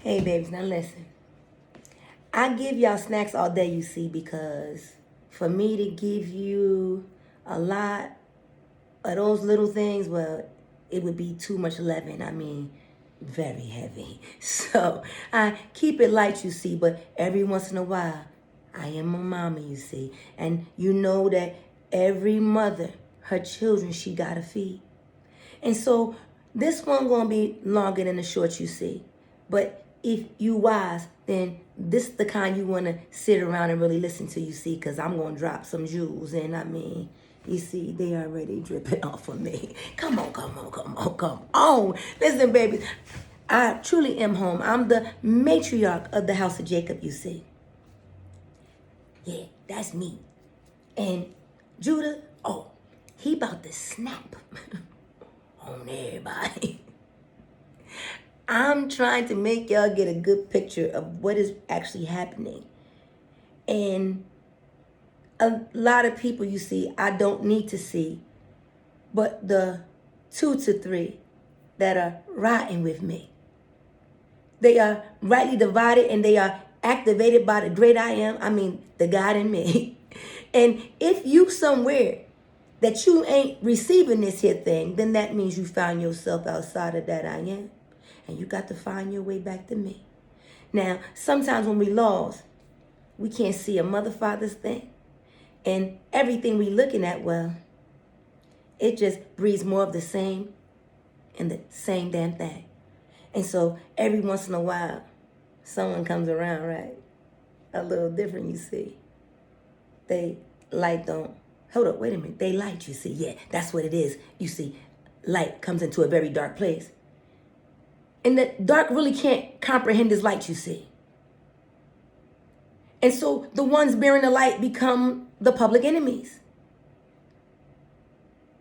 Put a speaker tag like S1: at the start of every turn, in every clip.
S1: Hey, babies, now listen. I give y'all snacks all day, you see, because for me to give you a lot of those little things, well, it would be too much leaven. I mean, very heavy. So I keep it light, you see, but every once in a while, I am a mommy, you see. And you know that every mother, her children, she gotta feed. And so this one gonna be longer than the short, you see. But if you wise, then this the kind you wanna sit around and really listen to, you see, because I'm gonna drop some jewels. And I mean, you see, they already dripping off of me. Come on, come on, come on, come on. Listen, baby, I truly am home. I'm the matriarch of the house of Jacob, you see. Yeah, that's me. And Judah, oh, he about to snap on everybody. I'm trying to make y'all get a good picture of what is actually happening. And a lot of people, you see, I don't need to see, but the 2 to 3 that are riding with me. They are rightly divided and they are activated by the great I am. I mean, the God in me. And if you somewhere that you ain't receiving this here thing, then that means you found yourself outside of that I am. And you got to find your way back to me. Now, sometimes when we lost, we can't see a mother father's thing. And everything we looking at, well, it just breeds more of the same and the same damn thing. And so every once in a while, someone comes around, right? A little different, you see. They light don't, hold up, wait a minute. They light, you see. Yeah, that's what it is. You see, light comes into a very dark place. And the dark really can't comprehend this light, you see. And so the ones bearing the light become the public enemies.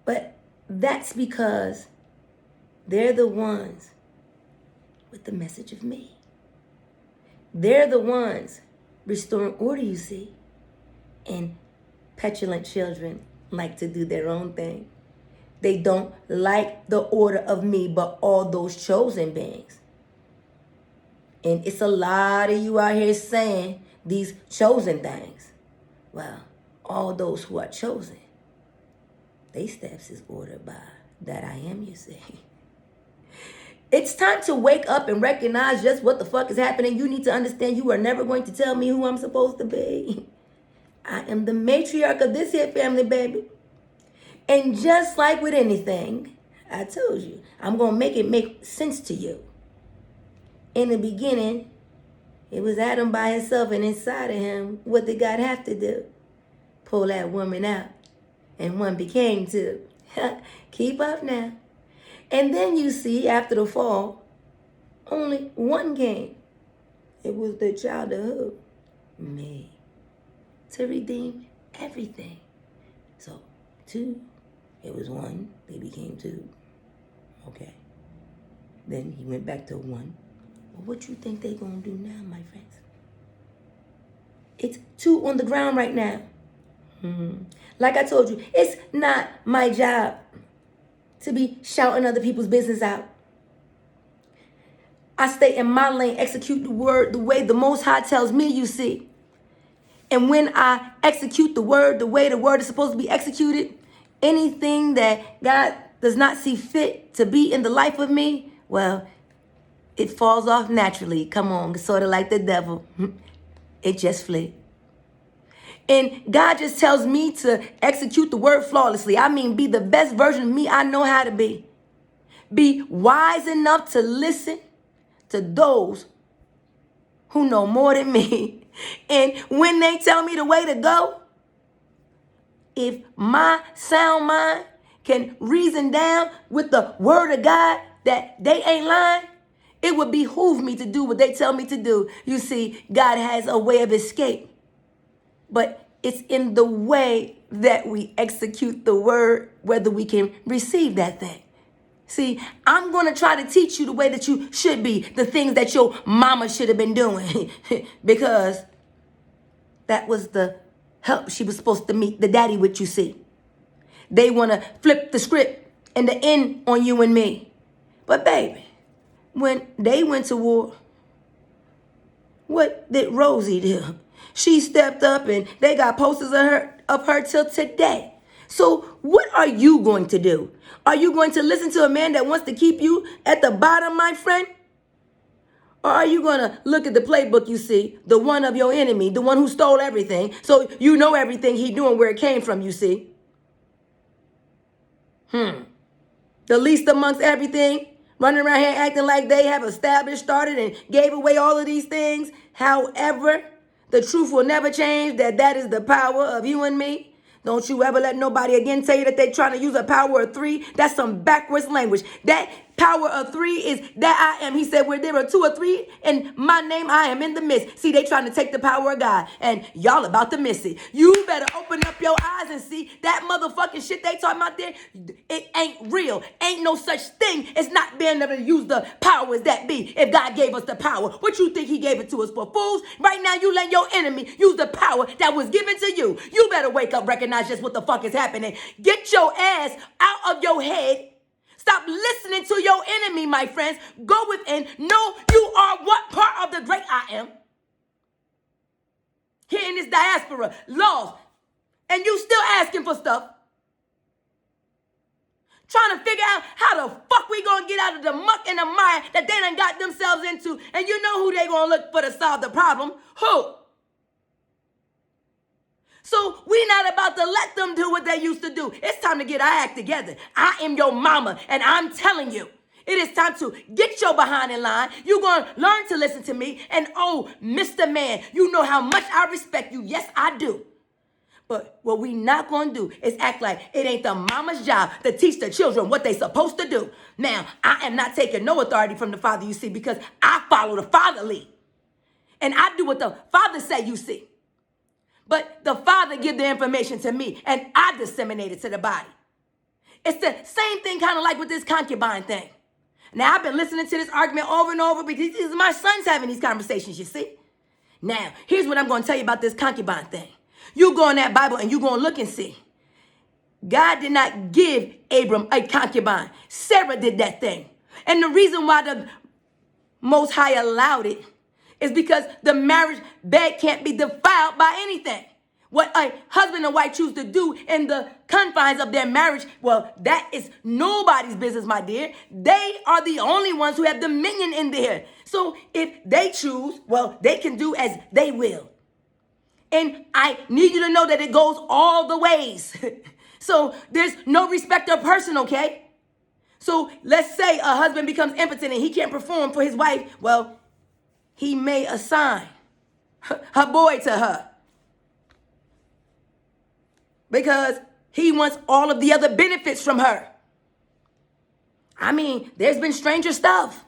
S1: But that's because they're the ones with the message of me. They're the ones restoring order, you see. And petulant children like to do their own thing. They don't like the order of me, but all those chosen beings. And it's a lot of you out here saying these chosen things. Well, all those who are chosen, they steps is ordered by that I am, you see. It's time to wake up and recognize just what the fuck is happening. You need to understand you are never going to tell me who I'm supposed to be. I am the matriarch of this here family, baby. And just like with anything, I told you, I'm going to make it make sense to you. In the beginning, it was Adam by himself, and inside of him, what did God have to do? Pull that woman out. And one became two. Keep up now. And then you see, after the fall, only one came. It was the child of who? Me. To redeem everything. So, 2, it was 1, they became 2. Okay. Then he went back to 1. Well, what you think they gonna do now, my friends? It's 2 on the ground right now. Like I told you, it's not my job to be shouting other people's business out. I stay in my lane, execute the word the way the Most High tells me, you see. And when I execute the word the way the word is supposed to be executed, anything that God does not see fit to be in the life of me, well, it falls off naturally. Come on, sort of like the devil. It just flee. And God just tells me to execute the word flawlessly. I mean, be the best version of me I know how to be. Be wise enough to listen to those who know more than me. And when they tell me the way to go, if my sound mind can reason down with the word of God that they ain't lying, it would behoove me to do what they tell me to do. You see, God has a way of escape. But it's in the way that we execute the word, whether we can receive that thing. See, I'm going to try to teach you the way that you should be, the things that your mama should have been doing, because that was the help she was supposed to meet the daddy with, you see. They want to flip the script and the end on you and me. But baby, when they went to war, What did Rosie do? She stepped up and they got posters of her till today. So what are you going to do? Are you going to listen to a man that wants to keep you at the bottom, my friend? Or are you going to look at the playbook you see, the one of your enemy, the one who stole everything, so you know everything he doing, where it came from, you see? The least amongst everything, running around here acting like they have established, started, and gave away all of these things. However, the truth will never change that is the power of you and me. Don't you ever let nobody again tell you that they're trying to use a power of three. That's some backwards language. That power of three is that I am. He said, where there are two or three in my name, I am in the midst. See, they trying to take the power of God, and y'all about to miss it. You better open up your eyes and see that motherfucking shit they talking about there. It ain't real. Ain't no such thing as not being able to use the powers that be. If God gave us the power, what you think he gave it to us for? Fools? Right now, you let your enemy use the power that was given to you. You better wake up, recognize just what the fuck is happening. Get your ass out of your head. Stop listening to your enemy, my friends. Go within. Know you are what part of the great I am. Here in this diaspora, lost. And you still asking for stuff. Trying to figure out how the fuck we gonna get out of the muck and the mire that they done got themselves into. And you know who they gonna look for to solve the problem. Who? So we not about to let them do what they used to do. It's time to get our act together. I am your mama, and I'm telling you, it is time to get your behind in line. You're going to learn to listen to me. And oh, Mr. Man, you know how much I respect you. Yes, I do. But what we not going to do is act like it ain't the mama's job to teach the children what they supposed to do. Now, I am not taking no authority from the Father, you see, because I follow the Father lead. And I do what the Father say, you see. But the Father give the information to me, and I disseminate it to the body. It's the same thing kind of like with this concubine thing. Now, I've been listening to this argument over and over because these are my sons having these conversations, you see. Now, here's what I'm going to tell you about this concubine thing. You go in that Bible and you going to look and see. God did not give Abram a concubine. Sarah did that thing. And the reason why the Most High allowed it is because the marriage bed can't be defiled by anything. What a husband and wife choose to do in the confines of their marriage, well, that is nobody's business, my dear. They are the only ones who have dominion in there. So if they choose, well, they can do as they will. And I need you to know that it goes all the ways. So there's no respect of person, okay? So let's say a husband becomes impotent and he can't perform for his wife. Well, he may assign her boy to her because he wants all of the other benefits from her. I mean, there's been stranger stuff.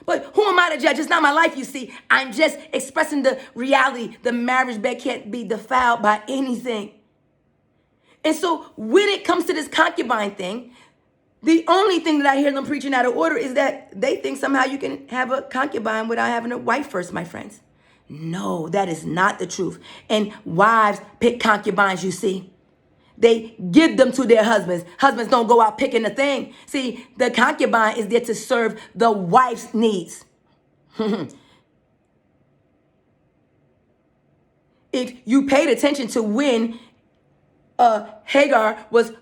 S1: But who am I to judge? It's not my life, you see. I'm just expressing the reality. The marriage bed can't be defiled by anything. And so when it comes to this concubine thing, the only thing that I hear them preaching out of order is that they think somehow you can have a concubine without having a wife first, my friends. No, that is not the truth. And wives pick concubines, you see. They give them to their husbands. Husbands don't go out picking a thing. See, the concubine is there to serve the wife's needs. If you paid attention to when Hagar was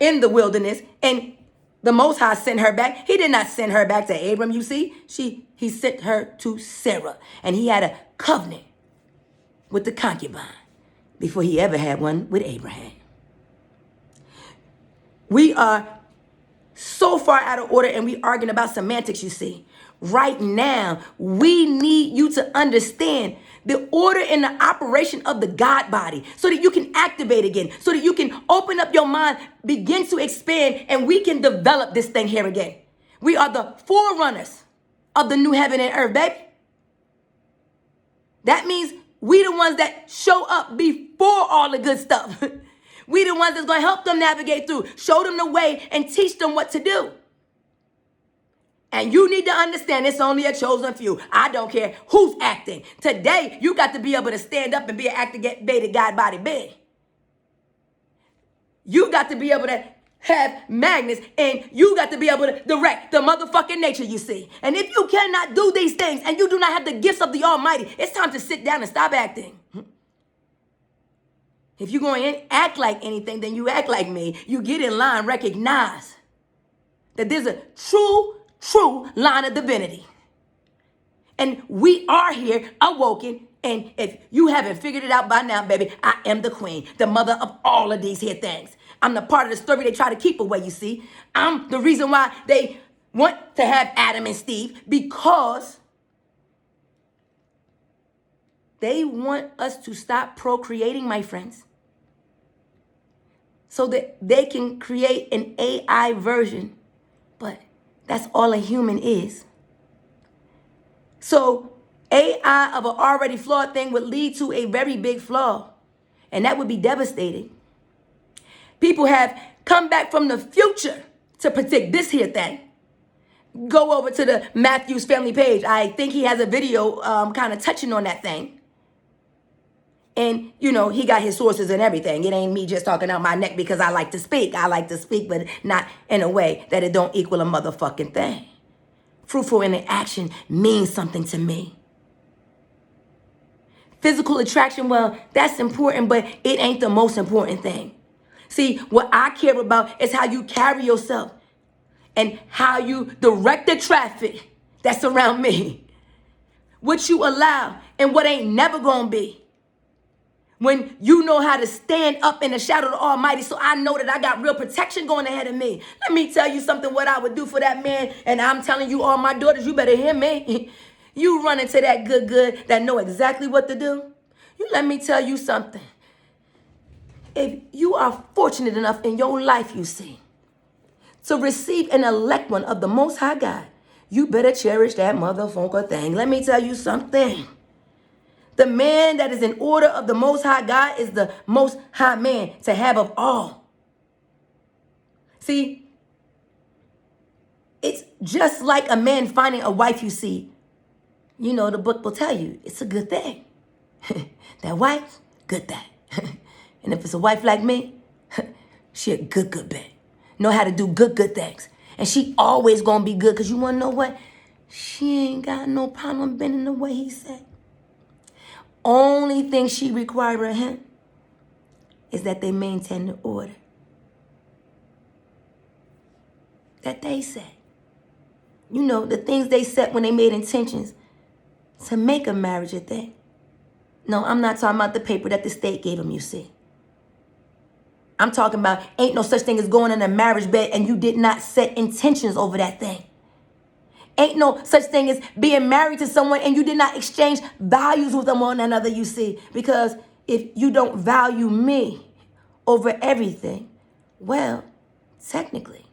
S1: in the wilderness and the Most High sent her back, he did not send her back to Abram, you see. He sent her to Sarah. And he had a covenant with the concubine before he ever had one with Abraham. We are so far out of order and we arguing about semantics, you see. Right now, we need you to understand the order and the operation of the God body so that you can activate again, so that you can open up your mind, begin to expand, and we can develop this thing here again. We are the forerunners of the new heaven and earth, baby. That means we the ones that show up before all the good stuff. We the ones that's going to help them navigate through, show them the way, and teach them what to do. And you need to understand it's only a chosen few. I don't care who's acting. Today, you got to be able to stand up and be an activated God body being. You got to be able to have magnets, and you got to be able to direct the motherfucking nature, you see. And if you cannot do these things and you do not have the gifts of the Almighty, it's time to sit down and stop acting. If you're going to act like anything, then you act like me. You get in line, recognize that there's a true line of divinity. And we are here awoken. And if you haven't figured it out by now, baby, I am the queen, the mother of all of these here things. I'm the part of the story they try to keep away, you see. I'm the reason why they want to have Adam and Steve, because they want us to stop procreating, my friends, so that they can create an AI version. But that's all a human is. So AI of an already flawed thing would lead to a very big flaw, and that would be devastating. People have come back from the future to predict this here thing. Go over to the Matthews family page. I think he has a video kind of touching on that thing. And, you know, he got his sources and everything. It ain't me just talking out my neck because I like to speak. I like to speak, but not in a way that it don't equal a motherfucking thing. Fruitful interaction means something to me. Physical attraction, well, that's important, but it ain't the most important thing. See, what I care about is how you carry yourself and how you direct the traffic that's around me. What you allow and what ain't never gonna be. When you know how to stand up in the shadow of the Almighty, so I know that I got real protection going ahead of me. Let me tell you something, what I would do for that man, and I'm telling you, all my daughters, you better hear me. You run into that good that know exactly what to do. You let me tell you something. If you are fortunate enough in your life, you see, to receive an elect one of the Most High God, you better cherish that motherfucker thing. Let me tell you something. The man that is in order of the Most High God is the Most High man to have of all. See, it's just like a man finding a wife, you see. You know, the book will tell you it's a good thing. That wife, good thing. And if it's a wife like me, she a good bitch. Know how to do good things. And she always gonna be good, because you wanna know what? She ain't got no problem bending the way he said. Only thing she require of him is that they maintain the order that they set. You know, the things they set when they made intentions to make a marriage a thing. No, I'm not talking about the paper that the state gave them, you see. I'm talking about ain't no such thing as going in a marriage bed and you did not set intentions over that thing. Ain't no such thing as being married to someone and you did not exchange values with them one another, you see. Because if you don't value me over everything, well, technically,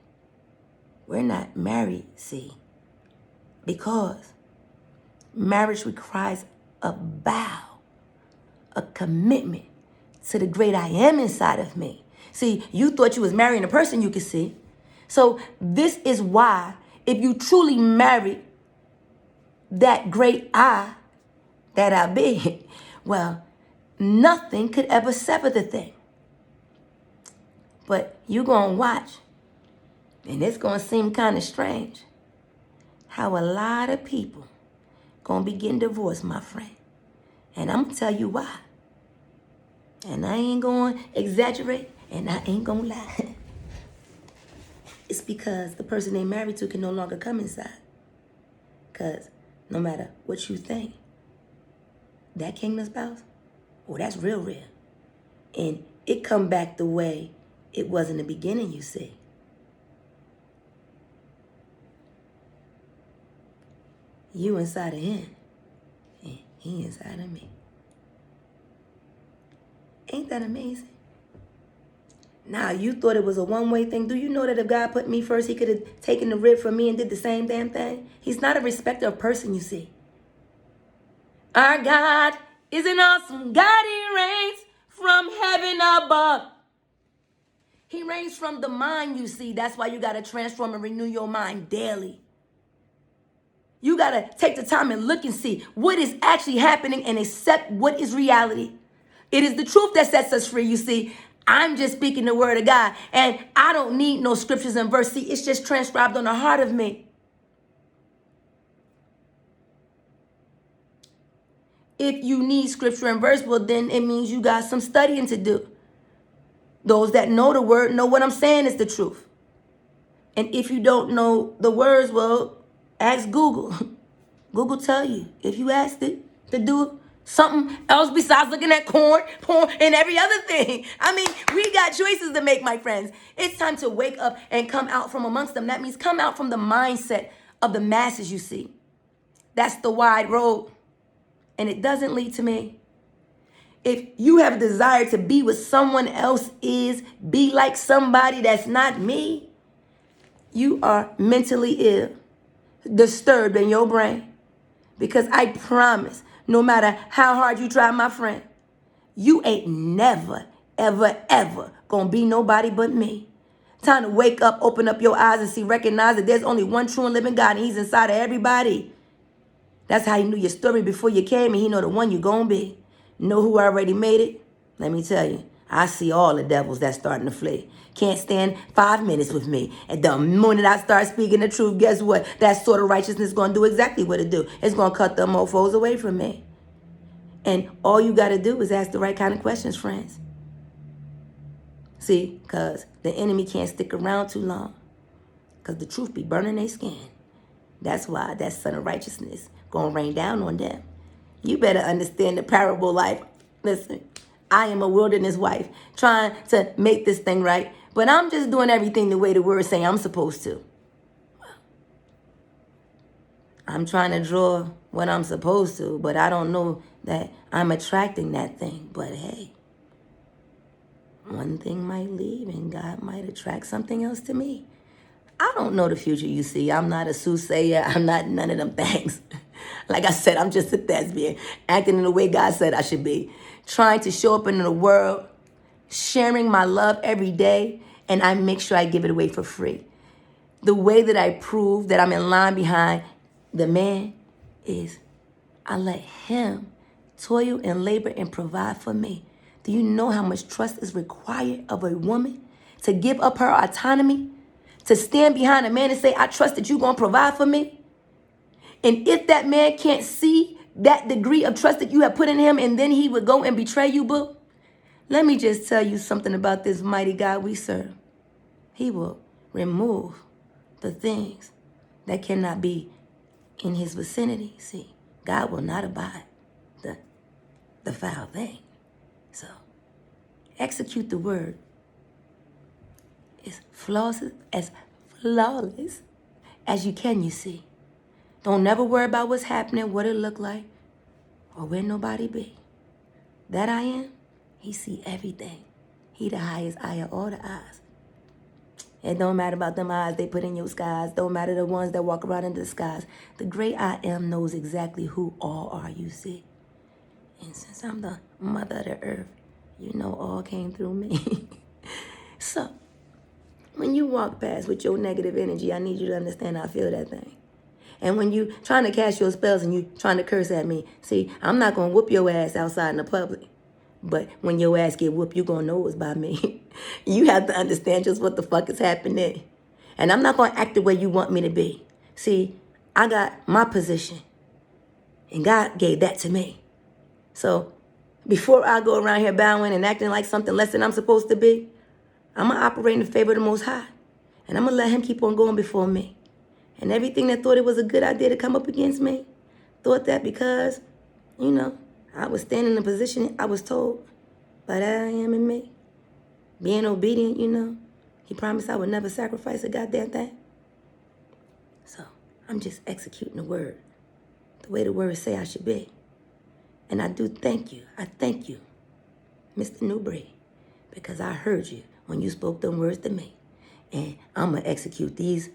S1: we're not married, see. Because marriage requires a vow, a commitment to the great I am inside of me. See, you thought you was marrying a person you could see. So this is why, if you truly married that great I that I be, well, nothing could ever sever the thing. But you gonna watch, and it's gonna seem kind of strange, how a lot of people gonna be getting divorced, my friend. And I'm gonna tell you why. And I ain't gonna exaggerate, and I ain't gonna lie. It's because the person they married to can no longer come inside. Because no matter what you think, that kingdom spouse, oh, that's real. And it come back the way it was in the beginning, you see. You inside of him, and he inside of me. Ain't that amazing? Now, you thought it was a one-way thing. Do you know that if God put me first, he could have taken the rib from me and did the same damn thing? He's not a respecter of person, you see. Our God is an awesome God. He reigns from heaven above. He reigns from the mind, you see. That's why you got to transform and renew your mind daily. You got to take the time and look and see what is actually happening and accept what is reality. It is the truth that sets us free, you see. I'm just speaking the word of God. And I don't need no scriptures and verse. See, it's just transcribed on the heart of me. If you need scripture and verse, well, then it means you got some studying to do. Those that know the word know what I'm saying is the truth. And if you don't know the words, well, ask Google. Google tell you. If you asked it to do something else besides looking at porn, and every other thing. I mean, we got choices to make, my friends. It's time to wake up and come out from amongst them. That means come out from the mindset of the masses, you see. That's the wide road. And it doesn't lead to me. If you have a desire to be what someone else is, be like somebody that's not me, you are mentally ill, disturbed in your brain. Because I promise, no matter how hard you try, my friend, you ain't never, ever, ever gonna be nobody but me. Time to wake up, open up your eyes and see, recognize that there's only one true and living God, and he's inside of everybody. That's how he knew your story before you came, and he know the one you're gonna be. Know who already made it? Let me tell you, I see all the devils that's starting to flee. Can't stand 5 minutes with me. And the moment I start speaking the truth, guess what? That sort of righteousness is going to do exactly what it do. It's going to cut the mofos away from me. And all you got to do is ask the right kind of questions, friends. See, because the enemy can't stick around too long. Because the truth be burning their skin. That's why that son of righteousness going to rain down on them. You better understand the parable life. Listen, I am a wilderness wife trying to make this thing right, but I'm just doing everything the way the word say I'm supposed to. I'm trying to draw what I'm supposed to, but I don't know that I'm attracting that thing. But hey, one thing might leave and God might attract something else to me. I don't know the future, you see. I'm not a soothsayer. I'm not none of them things. Like I said, I'm just a thespian, acting in the way God said I should be, trying to show up in the world, sharing my love every day, and I make sure I give it away for free. The way that I prove that I'm in line behind the man is I let him toil and labor and provide for me. Do you know how much trust is required of a woman to give up her autonomy, to stand behind a man and say, I trust that you're going to provide for me? And if that man can't see that degree of trust that you have put in him, and then he would go and betray you, boo, let me just tell you something about this mighty God we serve. He will remove the things that cannot be in his vicinity. See, God will not abide the foul thing. So, execute the word as flawless as you can, you see. Don't never worry about what's happening, what it look like, or where nobody be. That I am, he see everything. He the highest eye of all the eyes. It don't matter about them eyes they put in your skies. Don't matter the ones that walk around in the skies. The great I am knows exactly who all are, you see. And since I'm the mother of the earth, you know all came through me. So, when you walk past with your negative energy, I need you to understand I feel that thing. And when you trying to cast your spells and you trying to curse at me, see, I'm not going to whoop your ass outside in the public. But when your ass get whooped, you going to know it's by me. You have to understand just what the fuck is happening. And I'm not going to act the way you want me to be. See, I got my position. And God gave that to me. So before I go around here bowing and acting like something less than I'm supposed to be, I'm going to operate in the favor of the Most High. And I'm going to let him keep on going before me. And everything that thought it was a good idea to come up against me, thought that because, you know, I was standing in a position I was told by that I am in me. Being obedient, you know. He promised I would never sacrifice a goddamn thing. So I'm just executing the word the way the words say I should be. And I do thank you. I thank you, Mr. Newbury, because I heard you when you spoke them words to me. And I'm going to execute these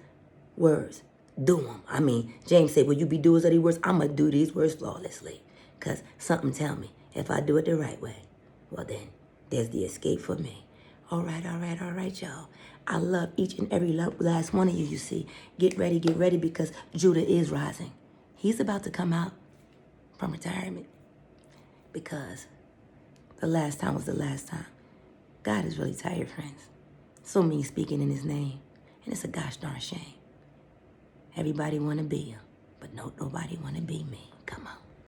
S1: words. Do them. I mean, James said, will you be doers of these words? I'm going to do these words flawlessly. Because something tell me, if I do it the right way, well then, there's the escape for me. All right, y'all. I love each and every last one of you, you see. Get ready, because Judah is rising. He's about to come out from retirement. Because the last time was the last time. God is really tired, friends. So mean speaking in his name. And it's a gosh darn shame. Everybody want to be him, but nobody want to be me. Come on.